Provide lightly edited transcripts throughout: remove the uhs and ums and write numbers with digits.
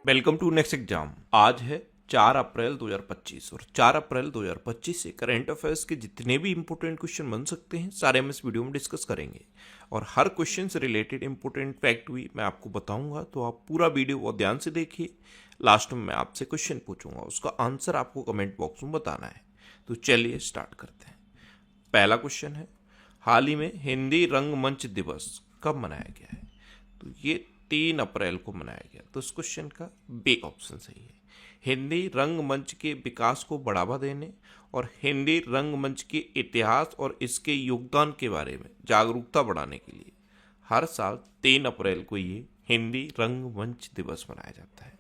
Welcome to next exam. आज है 4 अप्रैल 2025 और 4 अप्रैल 2025 से करंट अफेयर्स के जितने भी इंपॉर्टेंट क्वेश्चन बन सकते हैं सारे हम इस वीडियो में डिस्कस करेंगे। और हर क्वेश्चन से रिलेटेड इंपॉर्टेंट फैक्ट भी मैं आपको बताऊंगा, तो आप पूरा वीडियो बहुत ध्यान से देखिए। लास्ट में मैं आपसे क्वेश्चन पूछूंगा, उसका आंसर आपको कमेंट बॉक्स में बताना है। तो चलिए स्टार्ट करते हैं। पहला क्वेश्चन है, हाल ही में हिंदी रंगमंच दिवस कब मनाया गया है? तो ये 3 अप्रैल को मनाया गया। तो इस क्वेश्चन का बी ऑप्शन सही है। हिंदी रंगमंच के विकास को बढ़ावा देने और हिंदी रंगमंच के इतिहास और इसके योगदान के बारे में जागरूकता बढ़ाने के लिए हर साल 3 अप्रैल को ये हिंदी रंगमंच दिवस मनाया जाता है।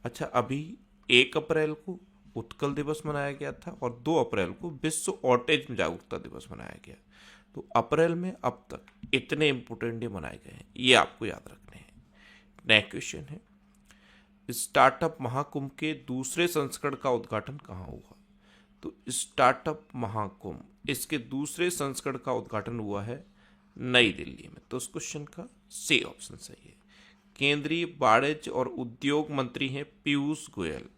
अच्छा, अभी 1 अप्रैल को उत्कल दिवस मनाया गया था और 2 अप्रैल को विश्व ऑटिज्म जागरूकता दिवस मनाया गया। तो अप्रैल में अब तक इतने इंपोर्टेंट डे मनाए गए हैं, ये आपको याद रखने हैं। नेक्स्ट क्वेश्चन है, स्टार्टअप महाकुंभ के दूसरे संस्करण का उद्घाटन कहाँ हुआ? तो स्टार्टअप महाकुंभ इसके दूसरे संस्करण का उद्घाटन हुआ है नई दिल्ली में। तो उस क्वेश्चन का सी ऑप्शन सही है। केंद्रीय वाणिज्य और उद्योग मंत्री हैं पीयूष गोयल।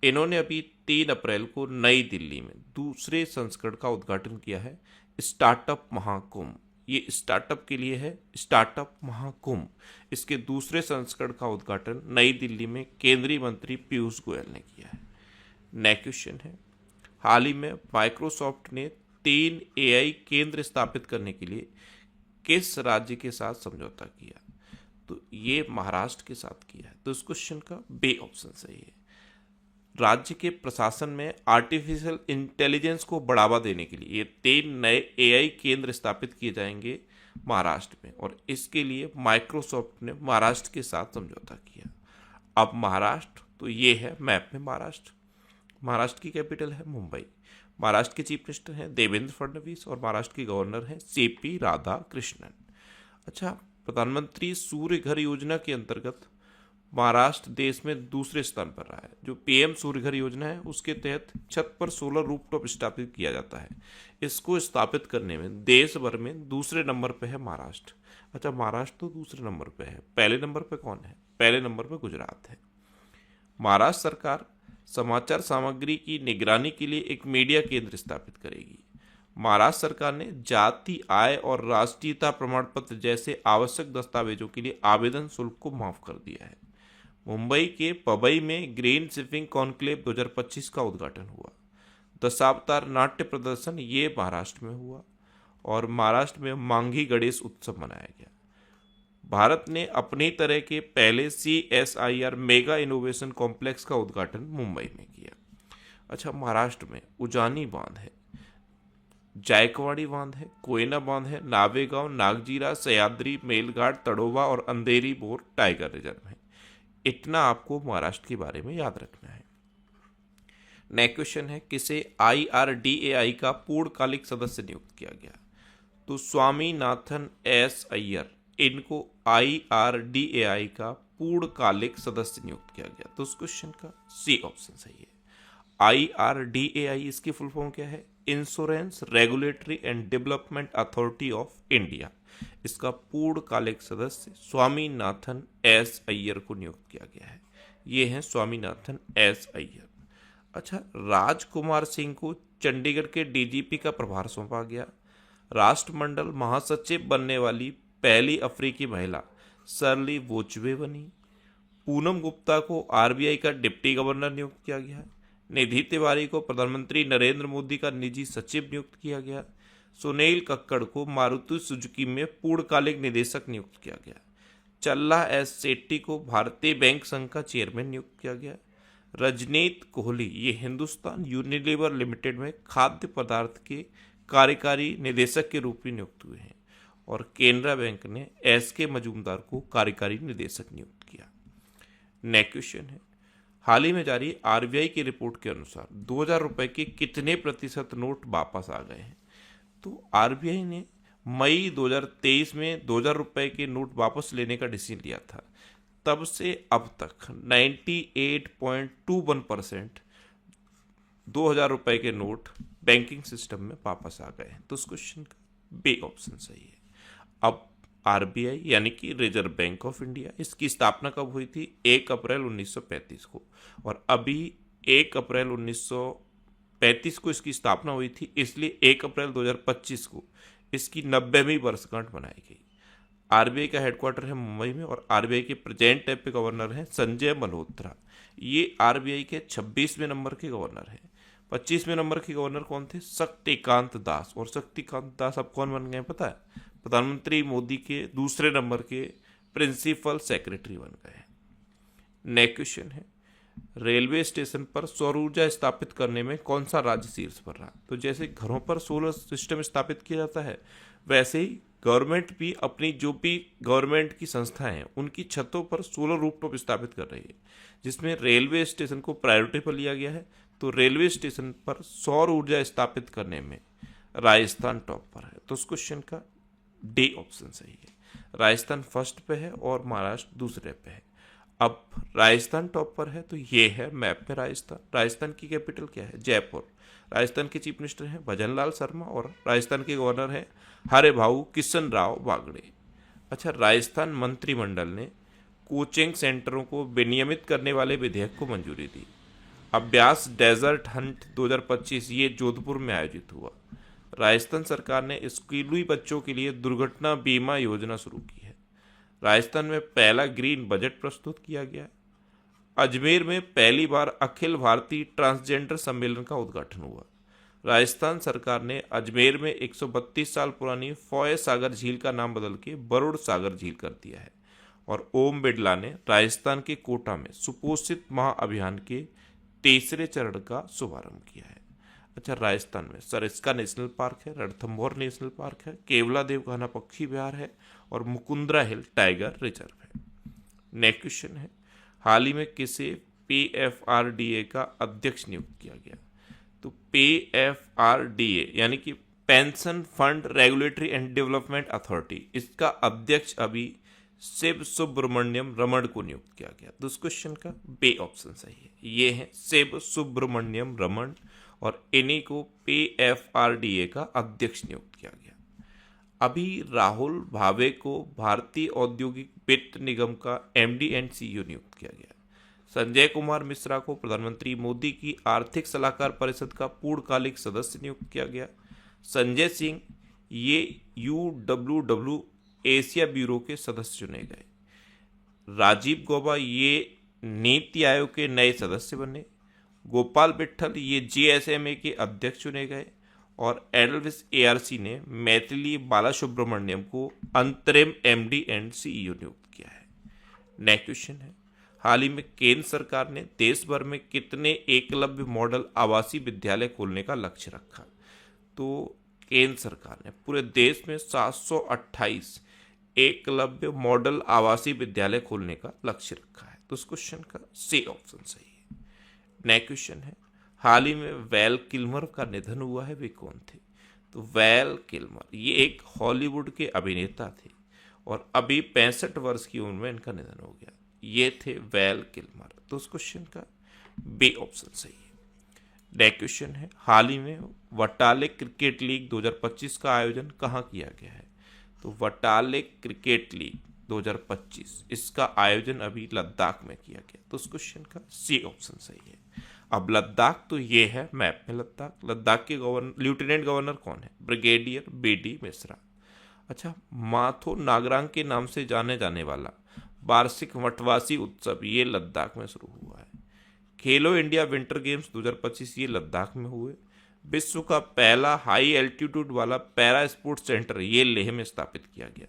इन्होंने अभी 3 अप्रैल को नई दिल्ली में दूसरे संस्करण का उद्घाटन किया है स्टार्टअप महाकुंभ। ये स्टार्टअप के लिए है, स्टार्टअप महाकुंभ। इसके दूसरे संस्करण का उद्घाटन नई दिल्ली में केंद्रीय मंत्री पीयूष गोयल ने किया है। नेक्स्ट क्वेश्चन है, हाल ही में माइक्रोसॉफ्ट ने 3 एआई केंद्र स्थापित करने के लिए किस राज्य के साथ समझौता किया? तो ये महाराष्ट्र के साथ किया है। तो इस क्वेश्चन का बी ऑप्शन सही है। राज्य के प्रशासन में आर्टिफिशियल इंटेलिजेंस को बढ़ावा देने के लिए ये 3 नए एआई केंद्र स्थापित किए जाएंगे महाराष्ट्र में, और इसके लिए माइक्रोसॉफ्ट ने महाराष्ट्र के साथ समझौता किया। अब महाराष्ट्र तो ये है मैप में महाराष्ट्र। महाराष्ट्र की कैपिटल है मुंबई। महाराष्ट्र के चीफ मिनिस्टर हैं देवेंद्र फडणवीस और महाराष्ट्र के गवर्नर हैं सीपी राधाकृष्णन। अच्छा, प्रधानमंत्री सूर्य घर योजना के अंतर्गत महाराष्ट्र देश में दूसरे स्थान पर रहा है। जो पीएम सूर्य घर योजना है उसके तहत छत पर सोलर रूफटॉप स्थापित किया जाता है। इसको स्थापित करने में देश भर में दूसरे नंबर पे है महाराष्ट्र। अच्छा, महाराष्ट्र तो दूसरे नंबर पे है, पहले नंबर पे कौन है? पहले नंबर पे गुजरात है। महाराष्ट्र सरकार समाचार सामग्री की निगरानी के लिए एक मीडिया केंद्र स्थापित करेगी। महाराष्ट्र सरकार ने जाति, आय और राष्ट्रीयता प्रमाण पत्र जैसे आवश्यक दस्तावेजों के लिए आवेदन शुल्क को माफ कर दिया है। मुंबई के पबई में ग्रीन शिपिंग कॉन्क्लेव 2025 का उद्घाटन हुआ। दशावतार नाट्य प्रदर्शन ये महाराष्ट्र में हुआ और महाराष्ट्र में मांगी गणेश उत्सव मनाया गया। भारत ने अपनी तरह के पहले CSIR मेगा इनोवेशन कॉम्प्लेक्स का उद्घाटन मुंबई में किया। अच्छा, महाराष्ट्र में उजानी बांध है, जायकवाड़ी बांध है, कोयना बांध है, नावेगांव, नागजीरा, सह्याद्री, मेलघाट, तड़ोवा और अंधेरी बोर टाइगर रिजर्व है। इतना आपको महाराष्ट्र के बारे में याद रखना है। नेक्स्ट क्वेश्चन है, किसे IRDAI का पूर्णकालिक सदस्य नियुक्त किया गया? तो स्वामीनाथन एस अय्यर, इनको IRDAI का पूर्णकालिक सदस्य नियुक्त किया गया। तो उस क्वेश्चन का सी ऑप्शन सही है। IRDAI इसकी फुल फॉर्म क्या है? Insurance regulatory and development authority of India. इसका पूर्णकालिक सदस्य स्वामीनाथन एस अय्यर को नियुक्त किया गया है। ये हैं स्वामीनाथन एस अय्यर। अच्छा, राजकुमार सिंह को चंडीगढ़ के DGP का प्रभार सौंपा गया। राष्ट्रमंडल महासचिव बनने वाली पहली अफ्रीकी महिला शर्ली वोचवे बनी। पूनम गुप्ता को RBI का डिप्टी गवर्नर नियुक्त किया गया। निधि तिवारी को प्रधानमंत्री नरेंद्र मोदी का निजी सचिव नियुक्त किया गया। सुनील कक्कड़ को मारुति सुजुकी में पूर्णकालिक निदेशक नियुक्त किया गया। चल्ला एस सेट्टी को भारतीय बैंक संघ का चेयरमैन नियुक्त किया गया। रजनीत कोहली ये हिंदुस्तान यूनिलीवर लिमिटेड में खाद्य पदार्थ के कार्यकारी निदेशक के रूप में नियुक्त हुए हैं। और केनरा बैंक ने SK मजूमदार को कार्यकारी निदेशक नियुक्त किया। नेक्स्ट क्वेश्चन है, हाल ही में जारी RBI की रिपोर्ट के अनुसार 2000 रुपए के कितने प्रतिशत नोट वापस आ गए हैं? तो RBI ने मई 2023 में 2000 रुपए के नोट वापस लेने का डिसीजन लिया था। तब से अब तक 98.21% 2000 रुपए के नोट बैंकिंग सिस्टम में वापस आ गए हैं। तो उस क्वेश्चन का बी ऑप्शन सही है। अब आरबीआई यानी कि रिजर्व बैंक ऑफ इंडिया, इसकी स्थापना कब हुई थी? 1 अप्रैल 1935 को। और अभी 1 अप्रैल 1935 को इसकी स्थापना हुई थी, इसलिए 1 अप्रैल 2025 को इसकी 90वीं वर्षगांठ मनाई गई। आरबीआई का हेडक्वार्टर है मुंबई में और आरबीआई के प्रेजेंट टाइम पे गवर्नर हैं संजय मल्होत्रा। ये आरबीआई के 26वें नंबर के गवर्नर हैं। 25वें नंबर के गवर्नर कौन थे? शक्तिकांत दास। और शक्तिकांत दास अब कौन बन गए पता है? प्रधानमंत्री मोदी के दूसरे नंबर के प्रिंसिपल सेक्रेटरी बन गए। नेक्स्ट क्वेश्चन है, रेलवे स्टेशन पर सौर ऊर्जा स्थापित करने में कौन सा राज्य शीर्ष पर रहा? तो जैसे घरों पर सोलर सिस्टम स्थापित किया जाता है, वैसे ही गवर्नमेंट भी अपनी जो भी गवर्नमेंट की संस्थाएं हैं उनकी छतों पर सोलर रूफटॉप स्थापित कर रही है, जिसमें रेलवे स्टेशन को प्रायोरिटी पर लिया गया है। तो रेलवे स्टेशन पर सौर ऊर्जा स्थापित करने में राजस्थान टॉप पर है। तो उस क्वेश्चन का डी ऑप्शन सही है। राजस्थान फर्स्ट पे है और महाराष्ट्र दूसरे पे है। अब राजस्थान टॉप पर है तो ये है मैप में राजस्थान। राजस्थान की कैपिटल क्या है? जयपुर। राजस्थान के चीफ मिनिस्टर हैं भजनलाल शर्मा और राजस्थान के गवर्नर हैं हरिभाऊ किशन राव बागड़े। अच्छा, राजस्थान मंत्रिमंडल ने कोचिंग सेंटरों को विनियमित करने वाले विधेयक को मंजूरी दी। अभ्यास डेजर्ट हंट 2025 ये जोधपुर में आयोजित हुआ। राजस्थान सरकार ने स्कूली बच्चों के लिए दुर्घटना बीमा योजना शुरू की है। राजस्थान में पहला ग्रीन बजट प्रस्तुत किया गया। अजमेर में पहली बार अखिल भारतीय ट्रांसजेंडर सम्मेलन का उद्घाटन हुआ। राजस्थान सरकार ने अजमेर में 132 साल पुरानी फॉय सागर झील का नाम बदल के बरुड़ सागर झील कर दिया है। और ओम बिड़ला ने राजस्थान के कोटा में सुपोषित माह अभियान के तीसरे चरण का शुभारंभ किया है। अच्छा, राजस्थान में सरिस्का नेशनल पार्क है, रणथंभौर नेशनल पार्क है, केवला देवकाना पक्षी विहार है और मुकुंदरा हिल टाइगर रिजर्व है। नेक्स्ट क्वेश्चन है, हाल ही में किसे पीएफआरडीए का अध्यक्ष नियुक्त किया गया? तो पीएफआरडीए यानी कि pension fund regulatory and development authority, इसका अध्यक्ष अभी शिव सुब्रमण्यम रमण को नियुक्त किया गया। तो इस क्वेश्चन का बी ऑप्शन सही है। ये है शिव सुब्रमण्यम रमण और इन्हीं को पीएफआरडीए का अध्यक्ष नियुक्त किया गया। अभी राहुल भावे को भारतीय औद्योगिक वित्त निगम का एमडी एंड सीईओ नियुक्त किया गया। संजय कुमार मिश्रा को प्रधानमंत्री मोदी की आर्थिक सलाहकार परिषद का पूर्णकालिक सदस्य नियुक्त किया गया। संजय सिंह ये यूडब्ल्यूडब्ल्यू एशिया ब्यूरो के सदस्य चुने गए। राजीव गौबा ये नीति आयोग के नए सदस्य बने। गोपाल बिट्ठल ये जीएसएमए के अध्यक्ष चुने गए और एडल्विस एआरसी ने मैथिली बालासुब्रमण्यम को अंतरिम एमडी एंड सीईओ नियुक्त किया है। नेक्स्ट क्वेश्चन है, हाल ही में केंद्र सरकार ने देश भर में कितने एकलव्य मॉडल आवासीय विद्यालय खोलने का लक्ष्य रखा? तो केंद्र सरकार ने पूरे देश में 728 एकलव्य मॉडल आवासीय विद्यालय खोलने का लक्ष्य रखा है। तो उस क्वेश्चन का सी ऑप्शन सही है। नेक्स्ट क्वेश्चन है, हाल ही में वैल किल्मर का निधन हुआ है, वे कौन थे? तो वैल किल्मर ये एक हॉलीवुड के अभिनेता थे और अभी 65 वर्ष की उम्र में इनका निधन हो गया। ये थे वैल किल्मर। तो उस क्वेश्चन का बी ऑप्शन सही है। नेक्स्ट क्वेश्चन है, हाल ही में वटाले क्रिकेट लीग 2025 का आयोजन कहाँ किया गया है? तो वटाले क्रिकेट लीग 2025 इसका आयोजन अभी लद्दाख में किया गया। तो उस क्वेश्चन का सी ऑप्शन सही है। अब लद्दाख तो ये है मैप में लद्दाख। लद्दाख के लेफ्टिनेंट गवर्नर कौन है? Brigadier BD Mishra. अच्छा, माथो नागरांग के नाम से जाने जाने वाला वार्षिक वटवासी उत्सव ये लद्दाख में शुरू हुआ है। खेलो इंडिया विंटर गेम्स 2025 ये लद्दाख में हुए। विश्व का पहला हाई एल्टीट्यूड वाला पैरा स्पोर्ट्स सेंटर ये लेह में स्थापित किया गया।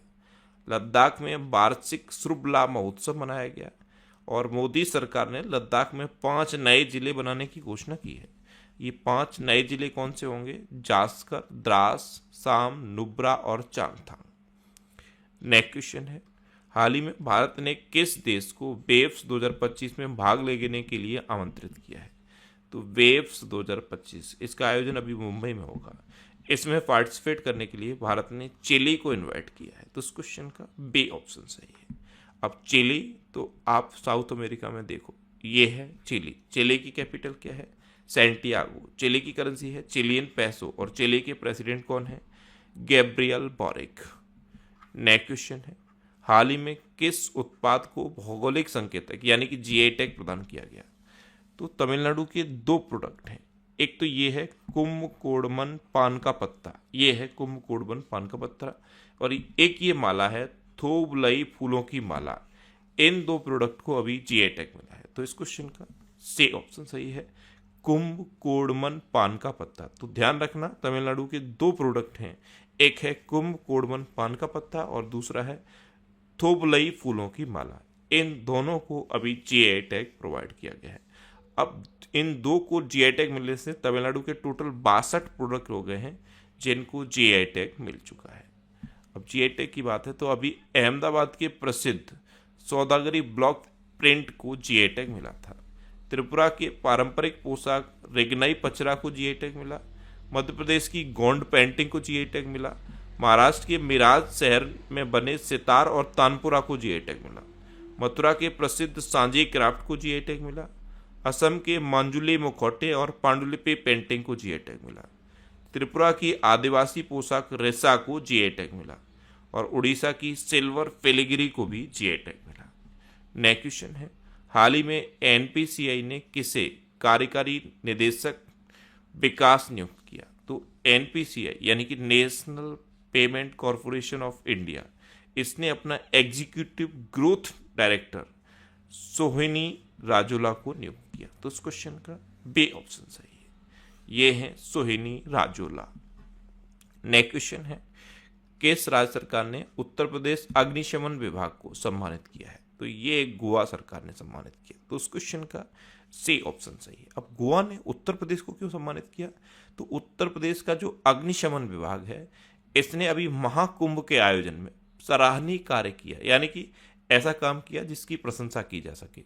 लद्दाख में वार्षिक श्रुबला महोत्सव मनाया गया और मोदी सरकार ने लद्दाख में 5 नए जिले बनाने की घोषणा की है। ये 5 नए जिले कौन से होंगे? जास्कर, द्रास, साम, नुब्रा और चांगथांग। नेक्स्ट क्वेश्चन है, हाल ही में भारत ने किस देश को वेव्स 2025 में भाग लेने के लिए आमंत्रित किया है? तो वेव्स 2025 इसका आयोजन अभी मुंबई में होगा। इसमें पार्टिसिपेट करने के लिए भारत ने चिली को इनवाइट किया है। तो इस क्वेश्चन का बी ऑप्शन सही है। अब चिली तो आप साउथ अमेरिका में देखो, ये है चिली। चिली की कैपिटल क्या है? सैंटियागो। चिली की करेंसी है चिलियन पैसो और चिली के प्रेसिडेंट कौन है? Gabriel boric. नेक्स्ट क्वेश्चन है, हाल ही में किस उत्पाद को भौगोलिक संकेतक यानी कि जीआई टैग प्रदान किया गया? तो तमिलनाडु के दो प्रोडक्ट हैं, एक तो ये है कुम्भकोडमन पान का पत्ता, ये है कुम्भकोडमन पान का पत्ता, और एक ये माला है थोबलई फूलों की माला। इन दो प्रोडक्ट को अभी जीआई टैग मिला है। तो इस क्वेश्चन का सी ऑप्शन सही है, कुम्भकोडमन पान का पत्ता। तो ध्यान रखना, तमिलनाडु के दो प्रोडक्ट हैं, एक है कुम्भकोडमन पान का पत्ता और दूसरा है थोबलई फूलों की माला। इन दोनों को अभी जीआई टैग प्रोवाइड किया गया है। अब इन दो को जीआई टैग मिलने से तमिलनाडु के टोटल 62 प्रोडक्ट हो गए हैं जिनको जीआई टैग मिल चुका है। अब जीआई टैग की बात है तो अभी अहमदाबाद के प्रसिद्ध सौदागरी ब्लॉक प्रिंट को जीआई टैग मिला था। त्रिपुरा के पारंपरिक पोशाक रेगनाई पचरा को जीआई टैग मिला। मध्य प्रदेश की गोंड पेंटिंग को जीआई टैग मिला। महाराष्ट्र के मिराज शहर में बने सितार और तानपुरा को जीआई टैग मिला। मथुरा के प्रसिद्ध सांजी क्राफ्ट को जीआई टैग मिला। असम के मांजुली मुखौटे और पांडुलिपि पेंटिंग को जीआई टैग मिला। त्रिपुरा की आदिवासी पोशाक रेसा को जीआई टैग मिला और उड़ीसा की सिल्वर फिलिग्री को भी जीआई टैग मिला। नेक्स्ट क्वेश्चन है, हाल ही में एनपीसीआई ने किसे कार्यकारी निदेशक विकास नियुक्त किया? तो एनपीसीआई यानी कि national payment corporation of India, इसने अपना एग्जीक्यूटिव ग्रोथ डायरेक्टर सोहिनी राजोला को नियुक्त किया। तो इस क्वेश्चन का बी ऑप्शन सही है, ये है सोहिनी राजोला। नेक्स्ट क्वेश्चन है, किस राज्य सरकार ने उत्तर प्रदेश अग्निशमन विभाग को सम्मानित किया है? तो ये गोवा सरकार ने सम्मानित किया। तो उस क्वेश्चन का सी ऑप्शन सही है। अब गोवा ने उत्तर प्रदेश को क्यों सम्मानित किया? तो उत्तर प्रदेश का जो अग्निशमन विभाग है, इसने अभी महाकुंभ के आयोजन में सराहनीय कार्य किया, यानी कि ऐसा काम किया जिसकी प्रशंसा की जा सके।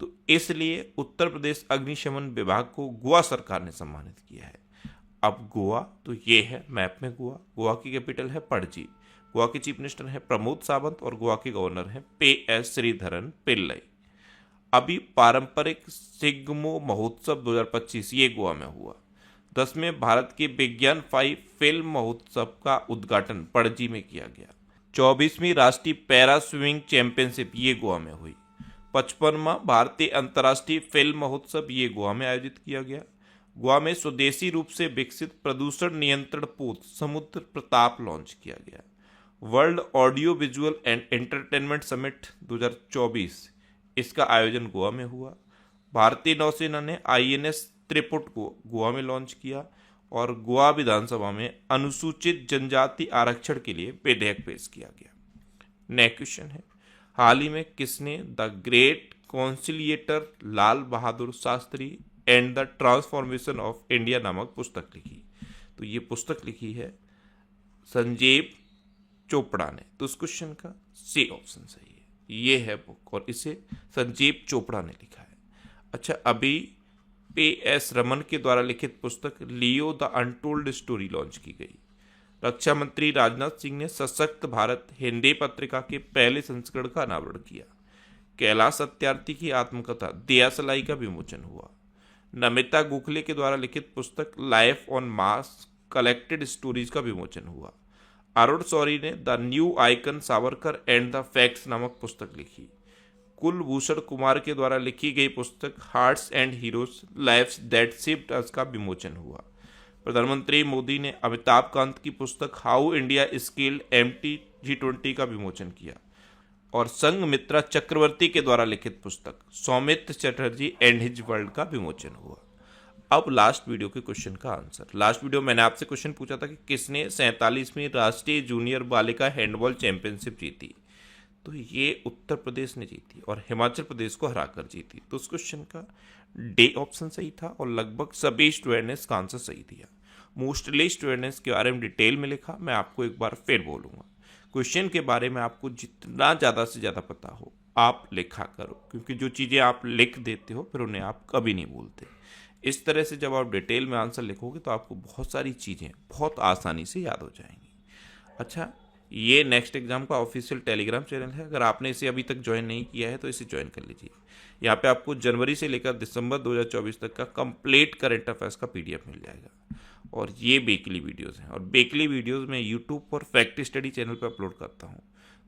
तो इसलिए उत्तर प्रदेश अग्निशमन विभाग को गोवा सरकार ने सम्मानित किया है। अब गोवा तो ये है मैप में गोवा। गोवा की कैपिटल है पणजी। गोवा के चीफ मिनिस्टर हैं प्रमोद सावंत और गोवा के गवर्नर हैं PS श्रीधरन पिल्लई। अभी पारंपरिक सिग्मो महोत्सव 2025 ये गोवा में हुआ। 10वें भारत के विज्ञान 5 फिल्म महोत्सव का उद्घाटन पणजी में किया गया। 24वीं राष्ट्रीय पैरा स्विमिंग चैंपियनशिप ये गोवा में हुई। 55वां भारतीय अंतर्राष्ट्रीय फिल्म महोत्सव ये गोवा में आयोजित किया गया। गोवा में स्वदेशी रूप से विकसित प्रदूषण नियंत्रण पोत समुद्र प्रताप लॉन्च किया गया। World audio visual and entertainment summit 2024 इसका आयोजन गोवा में हुआ। भारतीय नौसेना ने INS त्रिपुट को गोवा में लॉन्च किया और गोवा विधानसभा में अनुसूचित जनजाति आरक्षण के लिए विधेयक पेश किया गया। नेक्स्ट क्वेश्चन है, हाल ही में किसने the great conciliator Lal Bahadur Shastri and the transformation of India नामक पुस्तक लिखी? तो ये पुस्तक लिखी है संजीव चोपड़ा ने। तो उस क्वेश्चन का सी ऑप्शन सही है, ये है बुक और इसे संजीव चोपड़ा ने लिखा है। अच्छा, अभी PS रमन के द्वारा लिखित पुस्तक Leo the untold story launch की गई। रक्षा मंत्री राजनाथ सिंह ने सशक्त भारत हिंदी पत्रिका के पहले संस्करण का अनावरण किया। कैलाश सत्यार्थी की आत्मकथा दियासलाई का विमोचन हुआ। नमिता गोखले के द्वारा लिखित पुस्तक life on Mars collected stories का विमोचन हुआ। अरुण शौरी ने the new icon Savarkar and the facts नामक पुस्तक लिखी। कुलभूषण कुमार के द्वारा लिखी गई पुस्तक hearts and heroes lives that shaped us का विमोचन हुआ। प्रधानमंत्री मोदी ने अमिताभ कांत की पुस्तक हाउ इंडिया स्केल्ड MTG20 का विमोचन किया और संघमित्रा चक्रवर्ती के द्वारा लिखित पुस्तक Soumitra Chatterjee and his world का विमोचन हुआ। अब लास्ट वीडियो के क्वेश्चन का आंसर। लास्ट वीडियो मैंने आपसे क्वेश्चन पूछा था कि किसने 47वीं राष्ट्रीय जूनियर बालिका हैंडबॉल चैंपियनशिप जीती? तो ये उत्तर प्रदेश ने जीती और हिमाचल प्रदेश को हराकर जीती। तो उस क्वेश्चन का डी ऑप्शन सही था और लगभग सभी स्टूडेंट ने इसका आंसर सही दिया। मोस्टली स्टूडेंट ने इसके बारे में डिटेल में लिखा। मैं आपको एक बार फिर बोलूँगा, क्वेश्चन के बारे में आपको जितना ज़्यादा से ज़्यादा पता हो आप लिखा करो, क्योंकि जो चीज़ें आप लिख देते हो फिर उन्हें आप कभी नहीं भूलते। इस तरह से जब आप डिटेल में आंसर लिखोगे तो आपको बहुत सारी चीज़ें बहुत आसानी से याद हो जाएंगी। अच्छा, ये नेक्स्ट एग्जाम का ऑफिशियल टेलीग्राम चैनल है। अगर आपने इसे अभी तक ज्वाइन नहीं किया है तो इसे ज्वाइन कर लीजिए। यहाँ पे आपको जनवरी से लेकर दिसंबर 2024 तक का कंप्लीट करंट अफेयर्स का PDF मिल जाएगा और ये वीकली वीडियोस हैं और वीकली वीडियोस मैं यूट्यूब पर फैक्ट स्टडी चैनल पर अपलोड करता हूँ।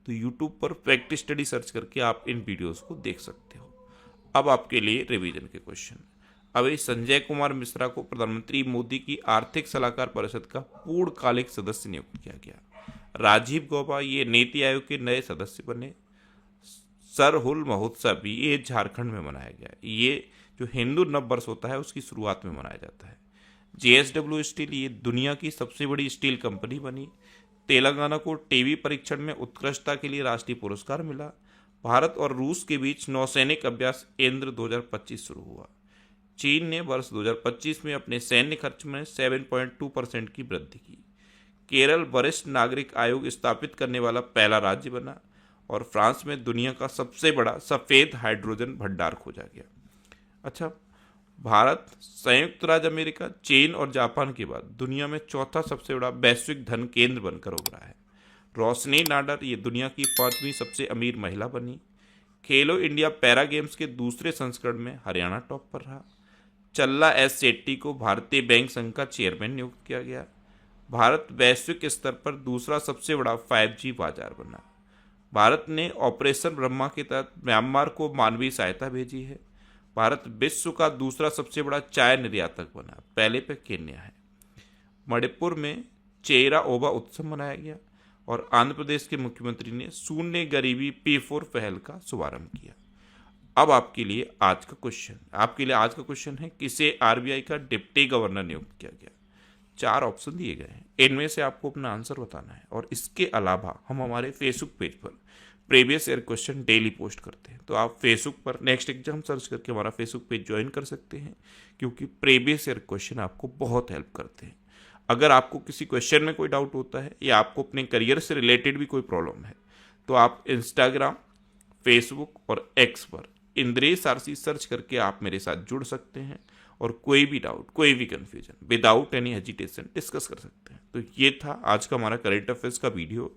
तो यूट्यूब पर फैक्ट स्टडी सर्च करके आप इन वीडियोस को देख सकते हो। अब आपके लिए रिवीजन के क्वेश्चन। अभी संजय कुमार मिश्रा को प्रधानमंत्री मोदी की आर्थिक सलाहकार परिषद का पूर्णकालिक सदस्य नियुक्त किया गया। राजीव गौबा ये नीति आयोग के नए सदस्य बने। सरहुल महोत्सव भी ये झारखंड में मनाया गया। ये जो हिंदू नव वर्ष होता है उसकी शुरुआत में मनाया जाता है। JSW स्टील ये दुनिया की सबसे बड़ी स्टील कंपनी बनी। तेलंगाना को टीवी परीक्षण में उत्कृष्टता के लिए राष्ट्रीय पुरस्कार मिला। भारत और रूस के बीच नौसैनिक अभ्यास इंद्र 2025 शुरू हुआ। चीन ने वर्ष 2025 में अपने सैन्य खर्च में 7.2% की वृद्धि की। केरल वरिष्ठ नागरिक आयोग स्थापित करने वाला पहला राज्य बना। और फ्रांस में दुनिया का सबसे बड़ा सफ़ेद हाइड्रोजन भंडार खोजा गया। अच्छा, भारत, संयुक्त राज्य अमेरिका, चीन और जापान के बाद दुनिया में चौथा सबसे बड़ा वैश्विक धन केंद्र बनकर उभरा है। रोशनी नाडर ये दुनिया की 5वीं सबसे अमीर महिला बनी। खेलो इंडिया पैरा गेम्स के दूसरे संस्करण में हरियाणा टॉप पर रहा। चल्ला एस शेट्टी को भारतीय बैंक संघ का चेयरमैन नियुक्त किया गया। भारत वैश्विक स्तर पर दूसरा सबसे बड़ा 5G बाजार बना। भारत ने ऑपरेशन ब्रह्मा के तहत म्यांमार को मानवीय सहायता भेजी है। भारत विश्व का दूसरा सबसे बड़ा चाय निर्यातक बना, पहले पे केन्या है। मणिपुर में चेरा ओबा उत्सव मनाया गया। और आंध्र प्रदेश के मुख्यमंत्री ने शून्य गरीबी P4 पहल का शुभारंभ किया। अब आपके लिए आज का क्वेश्चन है, किसे RBI का डिप्टी गवर्नर नियुक्त किया गया। 4 ऑप्शन दिए गए हैं, इनमें से आपको अपना आंसर बताना है। और इसके अलावा हम हमारे फेसबुक पेज पर previous year question daily post करते हैं, तो आप फेसबुक पर नेक्स्ट एग्जाम सर्च करके हमारा फेसबुक पेज ज्वाइन कर सकते हैं, क्योंकि प्रीवियस ईयर क्वेश्चन आपको बहुत हेल्प करते हैं। अगर आपको किसी क्वेश्चन में कोई डाउट होता है या आपको अपने करियर से रिलेटेड भी कोई प्रॉब्लम है, तो आप इंस्टाग्राम, फेसबुक और एक्स पर इंद्रेश आरसी सर्च करके आप मेरे साथ जुड़ सकते हैं और कोई भी डाउट, कोई भी confusion without any hesitation discuss कर सकते हैं। तो ये था आज का हमारा करंट अफेयर्स का वीडियो।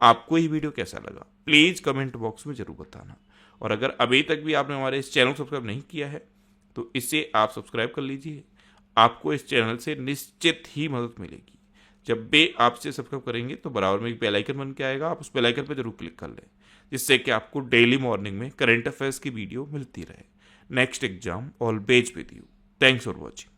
आपको ये वीडियो कैसा लगा प्लीज़ कमेंट बॉक्स में जरूर बताना। और अगर अभी तक भी आपने हमारे इस चैनल को सब्सक्राइब नहीं किया है तो इसे आप सब्सक्राइब कर लीजिए। आपको इस चैनल से निश्चित ही मदद मिलेगी। जब भी आपसे सब्सक्राइब करेंगे तो बराबर में एक बेल आइकन बन के आएगा, आप उस बेल आइकन पर जरूर क्लिक कर लें, जिससे कि आपको डेली मॉर्निंग में करंट अफेयर्स की वीडियो मिलती रहे। Next exam always with you. Thanks for watching.